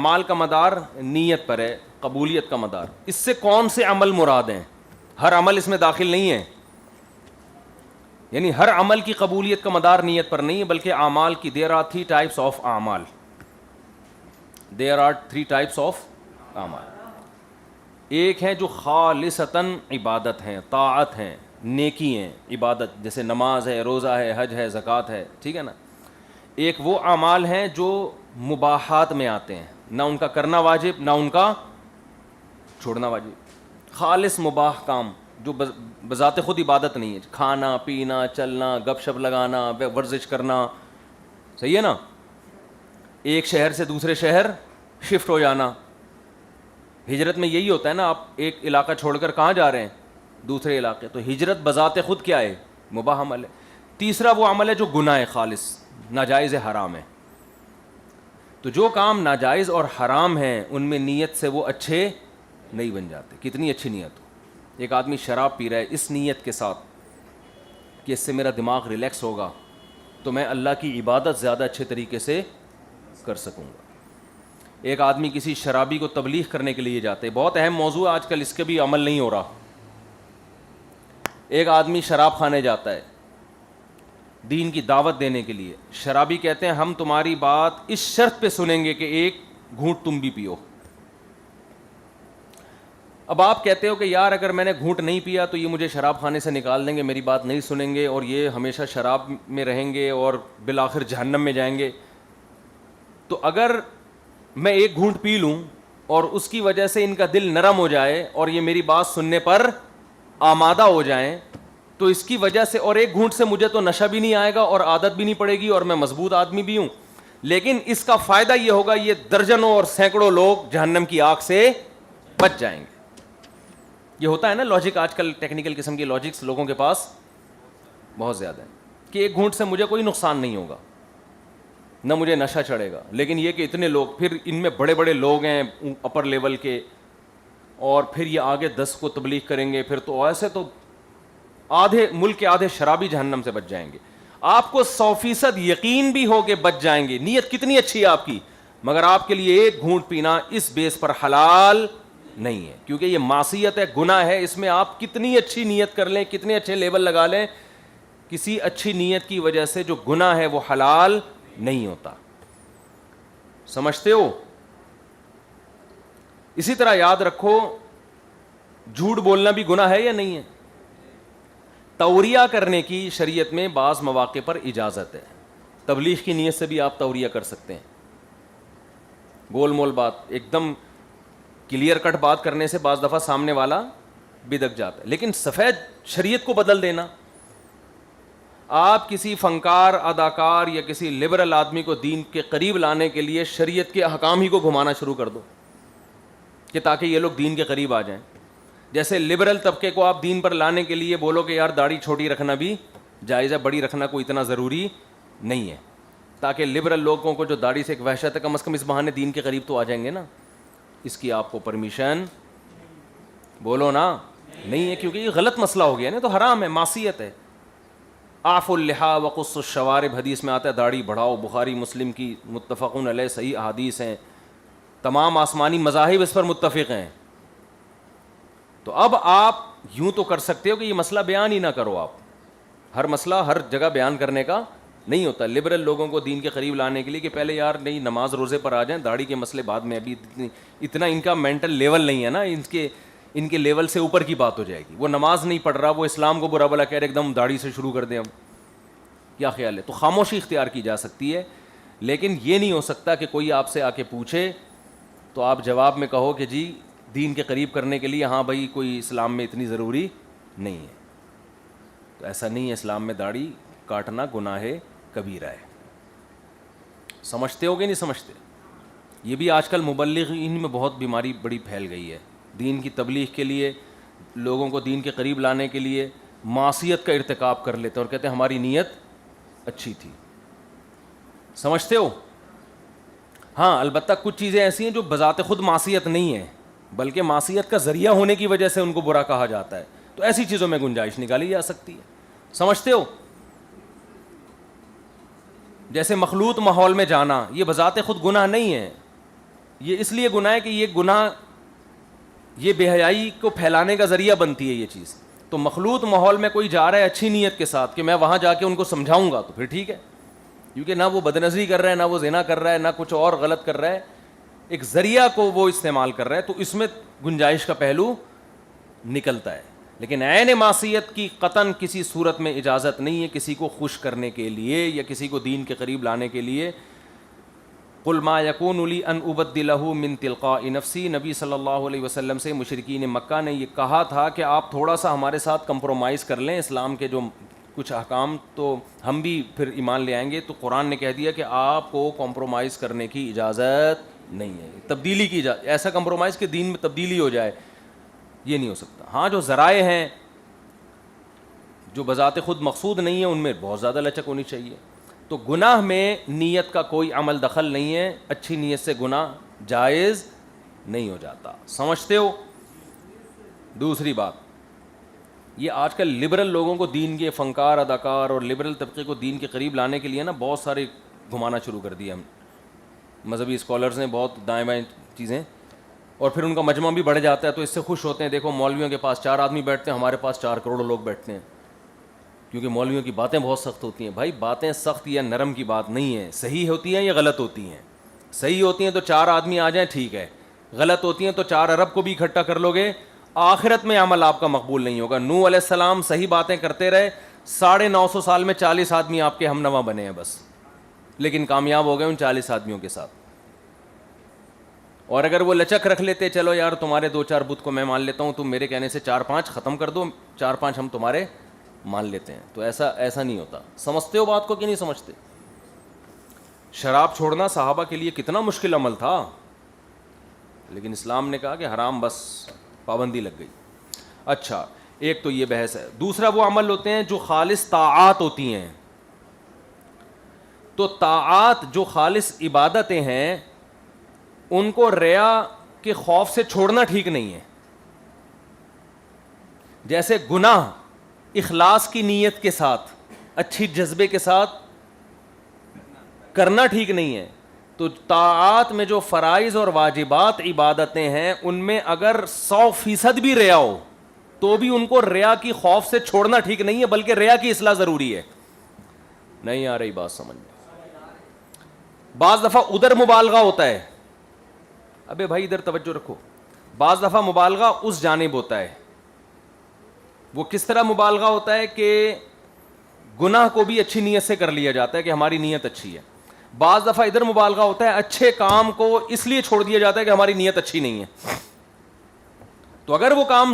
اعمال کا مدار نیت پر ہے, قبولیت کا مدار. اس سے کون سے عمل مراد ہیں؟ ہر عمل اس میں داخل نہیں ہے, یعنی ہر عمل کی قبولیت کا مدار نیت پر نہیں ہے, بلکہ اعمال کی there are three types of اعمال. There are three types of اعمال. ایک ہے جو خالصتاً عبادت ہیں, طاعت ہیں, نیکی ہیں, عبادت جیسے نماز ہے, روزہ ہے, حج ہے, زکوٰۃ ہے, ٹھیک ہے نا. ایک وہ اعمال ہیں جو مباحات میں آتے ہیں, نہ ان کا کرنا واجب نہ ان کا چھوڑنا واجب, خالص مباح کام جو بذات خود عبادت نہیں ہے, کھانا پینا, چلنا, گپ شپ لگانا, ورزش کرنا, صحیح ہے نا. ایک شہر سے دوسرے شہر شفٹ ہو جانا, ہجرت میں یہی ہوتا ہے نا, آپ ایک علاقہ چھوڑ کر کہاں جا رہے ہیں؟ دوسرے علاقے. تو ہجرت بذات خود کیا ہے؟ مباح عمل ہے. تیسرا وہ عمل ہے جو گناہ ہے, خالص ناجائز ہے, حرام ہے. تو جو کام ناجائز اور حرام ہیں ان میں نیت سے وہ اچھے نہیں بن جاتے, کتنی اچھی نیت ہو. ایک آدمی شراب پی رہا ہے اس نیت کے ساتھ کہ اس سے میرا دماغ ریلیکس ہوگا تو میں اللہ کی عبادت زیادہ اچھے طریقے سے کر سکوں گا. ایک آدمی کسی شرابی کو تبلیغ کرنے کے لیے جاتے, بہت اہم موضوع آج کل, اس کے بھی عمل نہیں ہو رہا. ایک آدمی شراب کھانے جاتا ہے دین کی دعوت دینے کے لیے, شرابی کہتے ہیں ہم تمہاری بات اس شرط پہ سنیں گے کہ ایک گھونٹ تم بھی پیو. اب آپ کہتے ہو کہ یار اگر میں نے گھونٹ نہیں پیا تو یہ مجھے شراب خانے سے نکال دیں گے, میری بات نہیں سنیں گے اور یہ ہمیشہ شراب میں رہیں گے اور بالآخر جہنم میں جائیں گے. تو اگر میں ایک گھونٹ پی لوں اور اس کی وجہ سے ان کا دل نرم ہو جائے اور یہ میری بات سننے پر آمادہ ہو جائیں تو اس کی وجہ سے, اور ایک گھونٹ سے مجھے تو نشہ بھی نہیں آئے گا اور عادت بھی نہیں پڑے گی اور میں مضبوط آدمی بھی ہوں, لیکن اس کا فائدہ یہ ہوگا یہ درجنوں اور سینکڑوں لوگ جہنم کی آگ سے بچ جائیں گے. یہ ہوتا ہے نا لاجک, آج کل ٹیکنیکل قسم کی لاجکس لوگوں کے پاس بہت زیادہ ہے کہ ایک گھونٹ سے مجھے کوئی نقصان نہیں ہوگا, نہ مجھے نشہ چڑھے گا. لیکن یہ کہ اتنے لوگ, پھر ان میں بڑے بڑے لوگ ہیں اپر لیول کے, اور پھر یہ آگے 10 کو تبلیغ کریں گے, پھر تو ایسے تو آدھے ملک کے آدھے شرابی جہنم سے بچ جائیں گے. آپ کو 100% یقین بھی ہو کہ بچ جائیں گے, نیت کتنی اچھی ہے آپ کی, مگر آپ کے لیے ایک گھونٹ پینا اس بیس پر حلال نہیں ہے, کیونکہ یہ معصیت ہے, گناہ ہے. اس میں آپ کتنی اچھی نیت کر لیں, کتنے اچھے لیول لگا لیں, کسی اچھی نیت کی وجہ سے جو گناہ ہے وہ حلال نہیں ہوتا. سمجھتے ہو؟ اسی طرح یاد رکھو جھوٹ بولنا بھی گناہ ہے یا نہیں ہے؟ توریہ کرنے کی شریعت میں بعض مواقع پر اجازت ہے. تبلیغ کی نیت سے بھی آپ توریہ کر سکتے ہیں. گول مول بات, ایک دم کلیئر کٹ بات کرنے سے بعض دفعہ سامنے والا بدک جاتا ہے, لیکن سفید شریعت کو بدل دینا, آپ کسی فنکار, اداکار یا کسی لبرل آدمی کو دین کے قریب لانے کے لیے شریعت کے احکام ہی کو گھمانا شروع کر دو کہ تاکہ یہ لوگ دین کے قریب آ جائیں. جیسے لبرل طبقے کو آپ دین پر لانے کے لیے بولو کہ یار داڑھی چھوٹی رکھنا بھی جائز ہے, بڑی رکھنا کوئی اتنا ضروری نہیں ہے, تاکہ لبرل لوگوں کو جو داڑھی سے ایک وحشت ہے کم از کم اس بہانے دین کے قریب تو آ جائیں گے نا. اس کی آپ کو پرمیشن بولو نا نہیں ہے, کیونکہ یہ غلط مسئلہ ہو گیا نا, تو حرام ہے, معصیت ہے. اعفوا اللحا وقص الشوارب حدیث میں آتا ہے داڑھی بڑھاؤ, بخاری مسلم کی متفقون علیہ صحیح احادیث ہیں, تمام آسمانی مذاہب اس پر متفق ہیں. تو اب آپ یوں تو کر سکتے ہو کہ یہ مسئلہ بیان ہی نہ کرو, آپ ہر مسئلہ ہر جگہ بیان کرنے کا نہیں ہوتا. لبرل لوگوں کو دین کے قریب لانے کے لیے کہ پہلے یار نہیں نماز روزے پر آ جائیں, داڑھی کے مسئلے بعد میں, ابھی اتنا ان کا مینٹل لیول نہیں ہے نا, ان کے لیول سے اوپر کی بات ہو جائے گی. وہ نماز نہیں پڑھ رہا, وہ اسلام کو برا بلا کہہ رہے, ایک دم داڑھی سے شروع کر دیں, اب کیا خیال ہے؟ تو خاموشی اختیار کی جا سکتی ہے, لیکن یہ نہیں ہو سکتا کہ کوئی آپ سے آ کے پوچھے تو آپ جواب میں کہو کہ جی دین کے قریب کرنے کے لیے ہاں بھائی کوئی اسلام میں اتنی ضروری نہیں ہے. تو ایسا نہیں ہے, اسلام میں داڑھی کاٹنا گناہ کبیرہ ہے. سمجھتے ہو کہ نہیں سمجھتے؟ یہ بھی آج کل مبلغین میں بہت بیماری بڑی پھیل گئی ہے. دین کی تبلیغ کے لیے, لوگوں کو دین کے قریب لانے کے لیے معصیت کا ارتکاب کر لیتے اور کہتے ہیں ہماری نیت اچھی تھی. سمجھتے ہو؟ ہاں البتہ کچھ چیزیں ایسی ہیں جو بذات خود معصیت نہیں ہیں, بلکہ معصیت کا ذریعہ ہونے کی وجہ سے ان کو برا کہا جاتا ہے, تو ایسی چیزوں میں گنجائش نکالی جا سکتی ہے. سمجھتے ہو؟ جیسے مخلوط ماحول میں جانا, یہ بذات خود گناہ نہیں ہے, یہ اس لیے گناہ ہے کہ یہ گناہ یہ بے حیائی کو پھیلانے کا ذریعہ بنتی ہے یہ چیز. تو مخلوط ماحول میں کوئی جا رہا ہے اچھی نیت کے ساتھ کہ میں وہاں جا کے ان کو سمجھاؤں گا تو پھر ٹھیک ہے, کیونکہ نہ وہ بدنظری کر رہا ہے, نہ وہ زنا کر رہا ہے, نہ کچھ اور غلط کر رہا ہے, ایک ذریعہ کو وہ استعمال کر رہا ہے, تو اس میں گنجائش کا پہلو نکلتا ہے. لیکن عین معصیت کی قطعاً کسی صورت میں اجازت نہیں ہے کسی کو خوش کرنے کے لیے یا کسی کو دین کے قریب لانے کے لیے. قل ما یکون لی ان ابدلہ من تلقاء نفسی, نبی صلی اللہ علیہ وسلم سے مشرکین مکہ نے یہ کہا تھا کہ آپ تھوڑا سا ہمارے ساتھ کمپرومائز کر لیں, اسلام کے جو کچھ احکام تو ہم بھی پھر ایمان لے آئیں گے. تو قرآن نے کہہ دیا کہ آپ کو کمپرومائز کرنے کی اجازت نہیں ہے, تبدیلی کی اجازت. ایسا کمپرومائز کہ دین میں تبدیلی ہو جائے, یہ نہیں ہو سکتا. ہاں جو ذرائع ہیں جو بذات خود مقصود نہیں ہیں ان میں بہت زیادہ لچک ہونی چاہیے. تو گناہ میں نیت کا کوئی عمل دخل نہیں ہے, اچھی نیت سے گناہ جائز نہیں ہو جاتا. سمجھتے ہو؟ دوسری بات, یہ آج کل لبرل لوگوں کو دین کے فنکار اداکار اور لبرل طبقے کو دین کے قریب لانے کے لیے نا بہت سارے گھمانا شروع کر دیا. ہم مذہبی اسکالرز نے بہت دائیں بائیں چیزیں, اور پھر ان کا مجمع بھی بڑھ جاتا ہے تو اس سے خوش ہوتے ہیں. دیکھو مولویوں کے پاس 4 آدمی بیٹھتے ہیں, ہمارے پاس 4 کروڑ لوگ بیٹھتے ہیں, کیونکہ مولویوں کی باتیں بہت سخت ہوتی ہیں. بھائی باتیں سخت یا نرم کی بات نہیں ہے, صحیح ہوتی ہیں یا غلط ہوتی ہیں. صحیح ہوتی ہیں تو 4 آدمی آ جائیں ٹھیک ہے, غلط ہوتی ہیں تو 4 ارب کو بھی اکٹھا کر لو گے, آخرت میں عمل آپ کا مقبول نہیں ہوگا. نوح علیہ السلام صحیح باتیں کرتے رہے, 950 سال میں 40 آدمی آپ کے ہم نوا بنے ہیں بس, لیکن کامیاب ہو گئے ان 40 آدمیوں کے ساتھ. اور اگر وہ لچک رکھ لیتے, چلو یار تمہارے 2-4 بت کو میں مان لیتا ہوں, تم میرے کہنے سے 4-5 ختم کر دو, 4-5 ہم تمہارے مان لیتے ہیں, تو ایسا نہیں ہوتا. سمجھتے ہو بات کو کہ نہیں سمجھتے؟ شراب چھوڑنا صحابہ کے لیے کتنا مشکل عمل تھا, لیکن اسلام نے کہا کہ حرام, بس پابندی لگ گئی. اچھا ایک تو یہ بحث ہے. دوسرا وہ عمل ہوتے ہیں جو خالص طاعات ہوتی ہیں. تو طاعات جو خالص عبادتیں ہیں ان کو ریا کے خوف سے چھوڑنا ٹھیک نہیں ہے. جیسے گناہ اخلاص کی نیت کے ساتھ اچھی جذبے کے ساتھ کرنا ٹھیک نہیں ہے. تو طاعات میں جو فرائض اور واجبات عبادتیں ہیں ان میں اگر 100% بھی ریا ہو تو بھی ان کو ریا کی خوف سے چھوڑنا ٹھیک نہیں ہے, بلکہ ریا کی اصلاح ضروری ہے. نہیں آ رہی بات سمجھ میں؟ بعض دفعہ ادھر مبالغہ ہوتا ہے, ابے بھائی ادھر توجہ رکھو. بعض دفعہ مبالغہ اس جانب ہوتا ہے. وہ کس طرح مبالغہ ہوتا ہے کہ گناہ کو بھی اچھی نیت سے کر لیا جاتا ہے کہ ہماری نیت اچھی ہے. بعض دفعہ ادھر مبالغہ ہوتا ہے, اچھے کام کو اس لیے چھوڑ دیا جاتا ہے کہ ہماری نیت اچھی نہیں ہے. تو اگر وہ کام